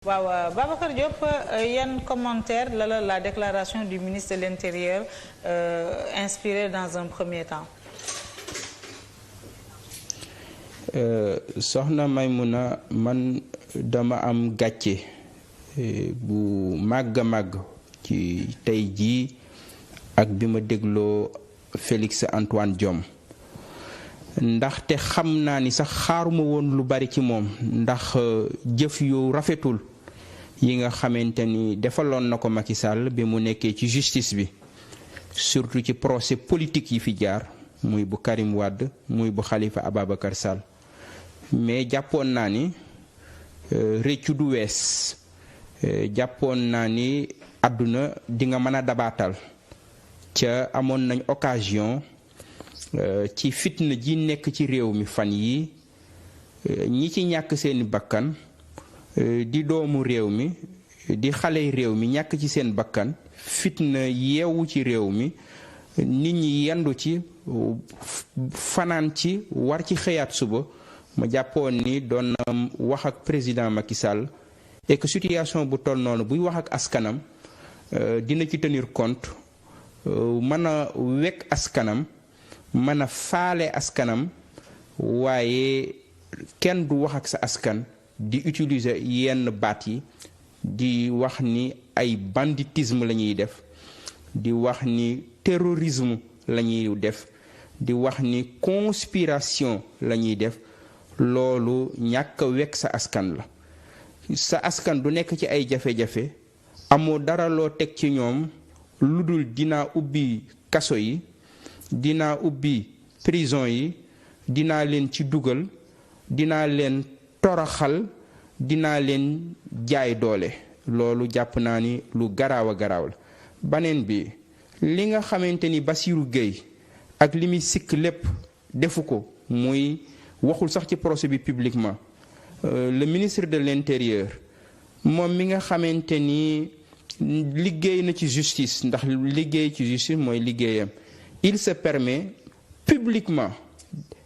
waaw Babacar Diop yan commentaire la déclaration du ministre de l'Intérieur inspiré dans un premier temps. Soxna Maymuna, man dama am gàcce bu màgg a màgg ci tey jii ak bi ma dégloo Félix Antoine Diome ndaxte xam naa ni sax xaaruma woon lu bari ci moom ndax jëf yu rafetul yi nga xamante ni defaloon na ko Macky Sall bi mu nekkee ci justice bi surtout ci procès politique yi fi jaar muy bu Karim Wade muy bu Khalifa Ababacar Sall mais jàppoon naa ni réccu du wees jàppoon naa ni àdduna di nga mën a dabaatal ca amoon nañ occasion ci fitna ji nekk ci réew mi fan yi ñi ci ñàkk seeni bakkan di doomu réew mi di xale réew mi ñàkk ci seen bakkan fitna yeewu ci réew mi nit ñi yendu ci fanaan ci war ci xëyaat suba ma jàppoon ni doon na wax ak président Macky Sall et que situation bu toll noonu buy wax ak askanam dina ci tenir compte mën a wekk askanam mën a faale askanam waaye kenn du wax ak sa askan di utiliser yenn baat yi di wax ni ay banditisme la ñuy def di wax ni terrorisme la ñuy def di wax ni conspiration la ñuy def loolu ñàkk a wekk sa askan la sa askan du nekk ci ay jafe-jafe amoo dara loo teg ci ñoom lu dul dinaa ubbi kaso yi dinaa ubbi prison yi dinaa leen ci dugal dinaa leen toroxal dinaa leen jaay doole loolu jàpp naa ni lu garaaw a garaaw la baneen bi li nga xamante ni Bassirou Gueye ak li muy sikk lépp defu ko muy waxul sax ci procès bi publiquement le ministre de l'Intérieur moom mi nga xamante ni liggéey na ci justice ndax liggéey ci justice mooy liggéeyam il se permet publiquement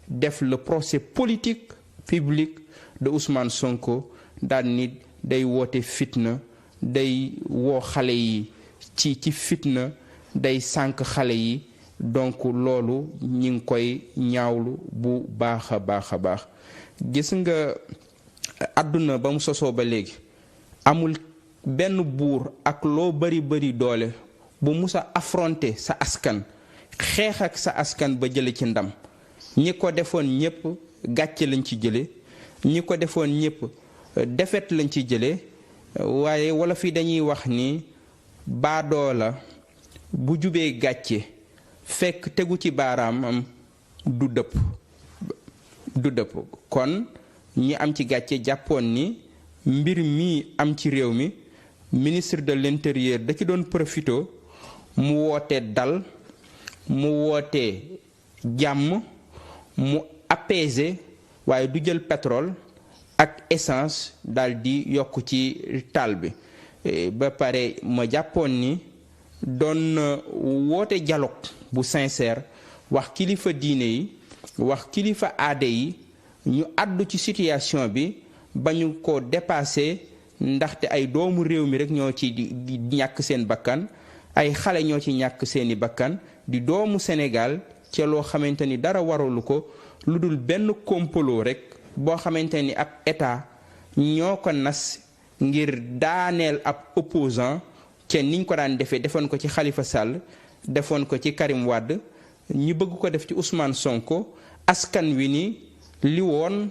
def le procès politique public de Ousmane Sonko daal ni day woote fitna day woo xale yi ci fitna day sànk xale yi donc loolu ñi ngi koy ñaawlu bu baax a baax a baax gis nga àdduna ba mu sosoo ba léegi amul benn buur ak loo bari bari doole bu musa affronter sa askan xeex ak sa askan ba jële ci ndam ñi ko defoon ñépp gàcce lañ ci jële ñi ko defoon ñépp defet lañ ci jële waaye wala fi dañuy wax ni baadoola bu jubee gàcce fekk tegu ci baaraamam du dëpp kon ñi am ci gàcce jàppoon ni mbir mi am ci réew mi ministre de l'Intérieur da ci doon profito mu woote dal mu woote jàmm mu apaiser waaye du jël pétrole ak essence daldi yokk ci taal bi ba pare ma jàppoon ni doon woote dialogue bu sincère wax kilifa diine yi wax kilifa aade yi ñu àddu ci situation bi ba ñu ko dépassé ndaxte ay doomu réew mi rekk ñoo ci di ñàkk seen bakkan ay xale ñoo ci ñàkk seeni bakkan di doomu Sénégal ca loo xamante ni dara waralu ko lu dul benn complot rekk boo xamante ni ab état ñoo ko nas ngir daaneel ab opposant ca niñ ko daan defee defoon ko ci Khalifa Sall defoon ko ci Karim Wade ñu bëgg ko def ci Ousmane Sonko askan wi ni li woon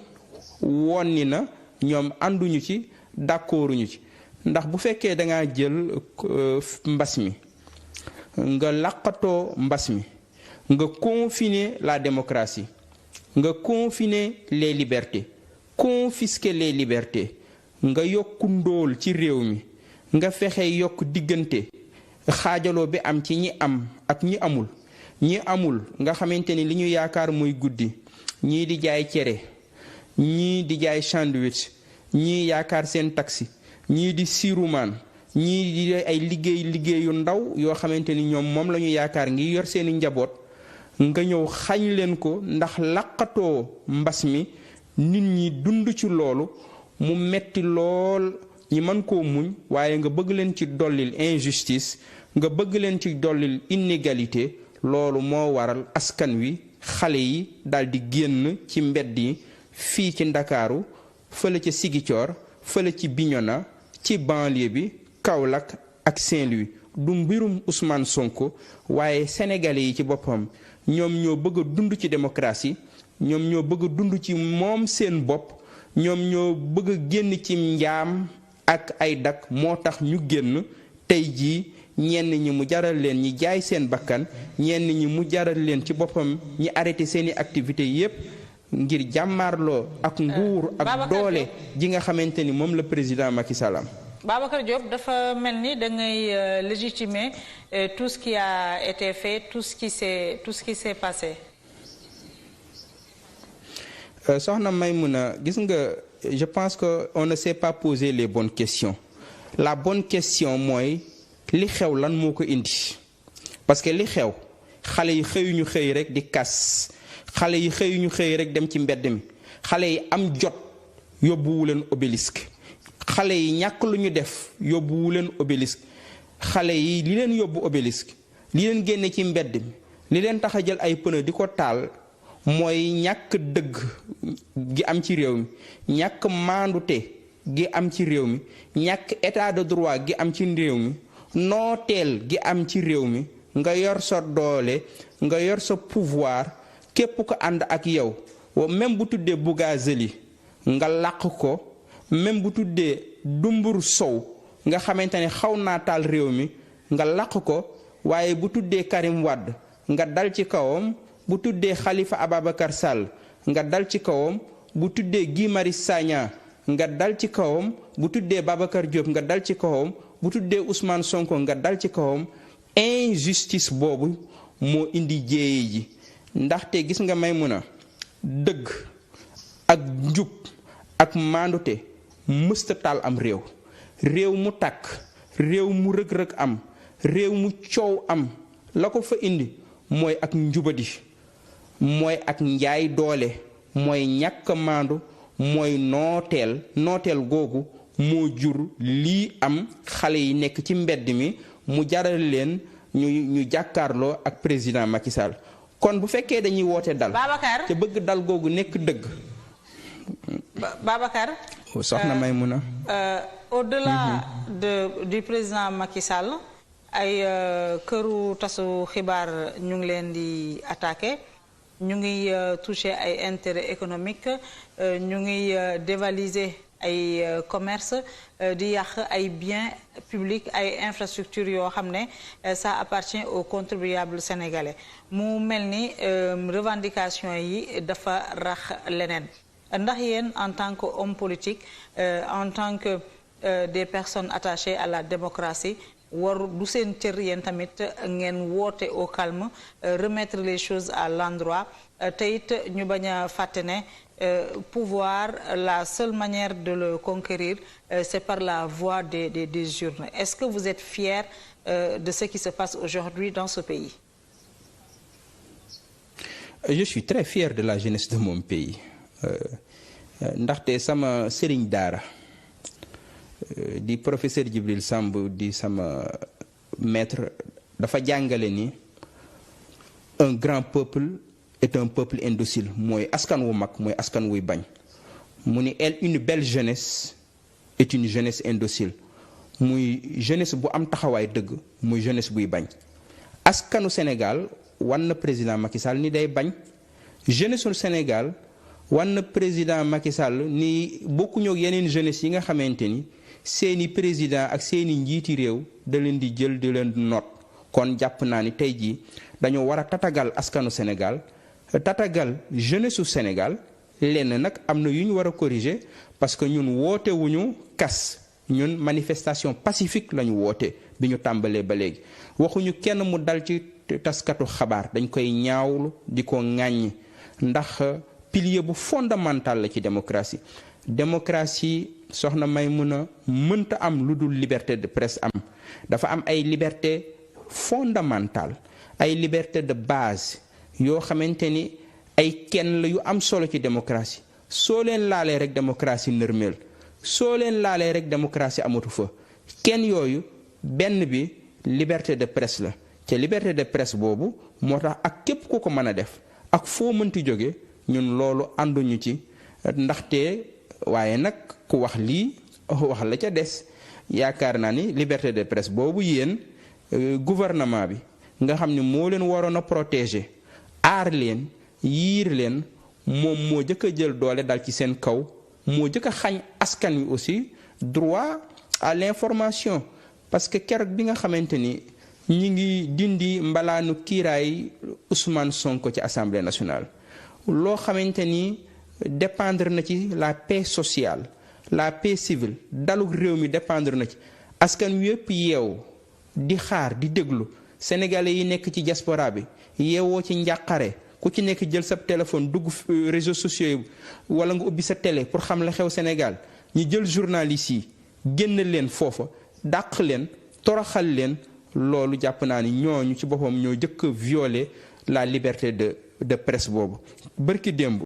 ni na ñoom ànduñu ci d'accorduñu ci ndax bu fekkee dangaa jël mbas mi nga laqatoo mbas mi nga confiner la démocratie nga confiner les libertés confisquer les libertés nga yokku ndóol ci réew mi nga fexe yokk diggante xaajaloo bi am ci ñi am ak ñi amul nga xamante ni li ñu yaakaar mooy guddi ñii di jaay cere ñii di jaay sandwich ñii yaakaar seen taxi ñii di siirumaan ñii di ay liggéeyu ndaw yoo xamante ni ñoom moom la ñu yaakaar ngi yor seeni njaboot nga ñëw xañ leen ko ndax laqatoo mbas mi nit ñi dund ci loolu mu metti lool ñi mën koo muñ waaye nga bëgg leen ci dollil injustice nga bëgg leen ci dollil inégalité loolu moo waral askan wi xale yi daldi génn ci mbedd yi fii ci Ndakaaru fële ca Ziguinchor fële ci Bignona ci banlieue bi Kaolack ak Saint-Louis du mbirum Ousmane Sonko waaye sénégalais yi ci boppam ñoom ñoo bëgg a dund ci démocratie ñoom ñoo bëgg a dund ci moom seen bopp ñoom ñoo bëgg a génn ci njaam ak ay dak moo tax ñu génn tey jii ñenn ñi mu jaral leen ñi jaay seen bakkan ñenn ñi mu jaral leen ci boppam ñi arrêté seeni activités yépp ngir jàmmaarloo ak nguur ak doole ji nga xamante ni moom la président Macky Sall am. Babacar Diop dafa mel ni da ngay légitimer tout ce qui a été fait tout ce qui s'est passé. Soxna Maïmouna gis nga je pense que on ne s'est pas posé les bonnes questions la bonne question mooy li xew lan moo ko indi parce que li xew xale yi xëyuñu xëy rek di kas xale yi xëyuñu xëy rek dem ci mbedd mi xale yi am jot yóbbuwu leen obélisque xale yi ñàkk lu ñu def yóbbuwu leen obélisque xale yi li leen yóbbu obélisque li leen génne ci mbedd mi li leen tax a jël ay pneu di ko taal mooy ñàkk dëgg gi am ci réew mi ñàkk maandute gi am ci réew mi ñàkk état de droit gi am ci réew mi nooteel gi am ci réew mi nga yor sa doole nga yor sa pouvoir képp ko ànd ak yow même bu tuddee Bougazelli nga làq ko même bu tuddee Dumbur Sow nga xamante ne xaw naa taal réew mi nga làq ko waaye bu tuddee Karim Wade nga dal ci kawam bu tuddee Khalifa Ababacar Sall nga dal ci kawam bu tuddee Guy Marius Sagna nga dal ci kawam bu tuddee Babacar Diop nga dal ci kawam bu tuddee Ousmane Sonko nga dal ci kawam injustice boobu moo indi jéeye ji ndaxte gis nga Maïmouna dëgg ak njub ak maandute mësta taal am réew réew mu tàkk réew mu rëg-rëg am réew mu coow am la ko fa indi mooy ak njubadi mooy ak njaay doole mooy ñàkk maandu mooy nooteel googu moo jur lii am xale yi nekk ci mbedd mi mu jaral leen ñu jàkkaarloo ak président Macky Sall kon bu fekkee dañuy woote dal te bëgg dal googu nekk dëgg. Babacar. soxna Maïmouna. Au-delà du président Macky Sall ay këru tasu xibaar ñu ngi leen di attaqué ñu ngi touché ay intérêts économiques ñu ngi dévaliser ay commerce di yàq ay biens publics ay infrastructures yoo xam ne ça appartient aux contribuables sénégalais mu mel ni revendication yi dafa rax leneen ndax yéen en tant que homme politique en tant que des personnes attachées à la démocratie war du seen cër yéen tamit ngeen woote au calme remettre les choses à l'endroit te it ñu bañ a fàtte ne pouvoir la seule manière de le conquérir c'est par la voie des urnes. Est-ce que vous êtes fier de ce qui se passe aujourd'hui dans ce pays? Je suis très fier de la jeunesse de mon pays ndaxte sama sëriñ daara di professeur Djibril Samb di sama maître dafa jàngale ni un grand peuple est un peuple indocile mooy askan wu mag mooy askan wuy bañ mu ni une belle jeunesse est une jeunesse indocile muy jeunesse bu am taxawaay dëgg muy jeunesse buy bañ askanu Sénégal wan na président Macky Sall ni day bañ jeunesse su Sénégal wan na président Macky Sall ni bokkuñoo ak yeneen jeunesse yi nga xamante ni seeni président ak seeni njiiti réew da leen di jël di leen noot kon jàpp naa ni tey jii dañoo war a tatagal askanu Sénégal tatagal jeunesse su Sénégal lenn nag am na yu ñu war a corriger parce que ñun woote wuñu kas ñun manifestation pacifique la ñu woote bi ñu tàmbalee ba léegi waxuñu kenn mu dal ci taskatu xabaar dañ koy ñaawlu di ko ŋàññi ndax pilier bu fondamental la ci démocratie soxna Maïmouna mënta am lu dul liberté de presse am dafa am ay liberté fondamentale ay liberté de base yoo xamante ni ay kenn la yu am solo ci démocratie soo leen laalee rek démocratie nërmeel soo leen laalee rek démocratie amatu fa kenn yooyu benn bi liberté de presse la te liberté de presse boobu moo tax ak képp ku ko mën a def ak foo mënti jóge ñun loolu ànduñu ci ndaxte waaye nag ku wax lii wax la ca des yaakaar naa ni liberté de presse boobu yéen gouvernement bi nga xam ne moo leen waroon a protéger aar leen yiir leen moom moo jëkk a jël doole dal ci seen kaw moo jëkk a xañ askan wi aussi droit à l'information parce que keroog bi nga xamante ni ñi ngi dindi mbalaanu kiiraay Ousmane Sonko ci Assemblée nationale loo xamante ni dépendre na ci la paix sociale la paix civile daluk réew mi dépendre na ci askan wi yëpp yeewu di xaar di déglu sénégalais yi nekk ci diaspora bi yeewoo ci njàqare ku ci nekk jël sa téléphone dugg réseaux sociaux yi wala nga ubbi sa télé pour xam la xew Sénégal ñi jël journalistes yi génn leen foofa dàq leen toroxal leen loolu jàpp naa ni ñooñu ci boppam ñoo jëkk violer la liberté de presse boobu bërki démb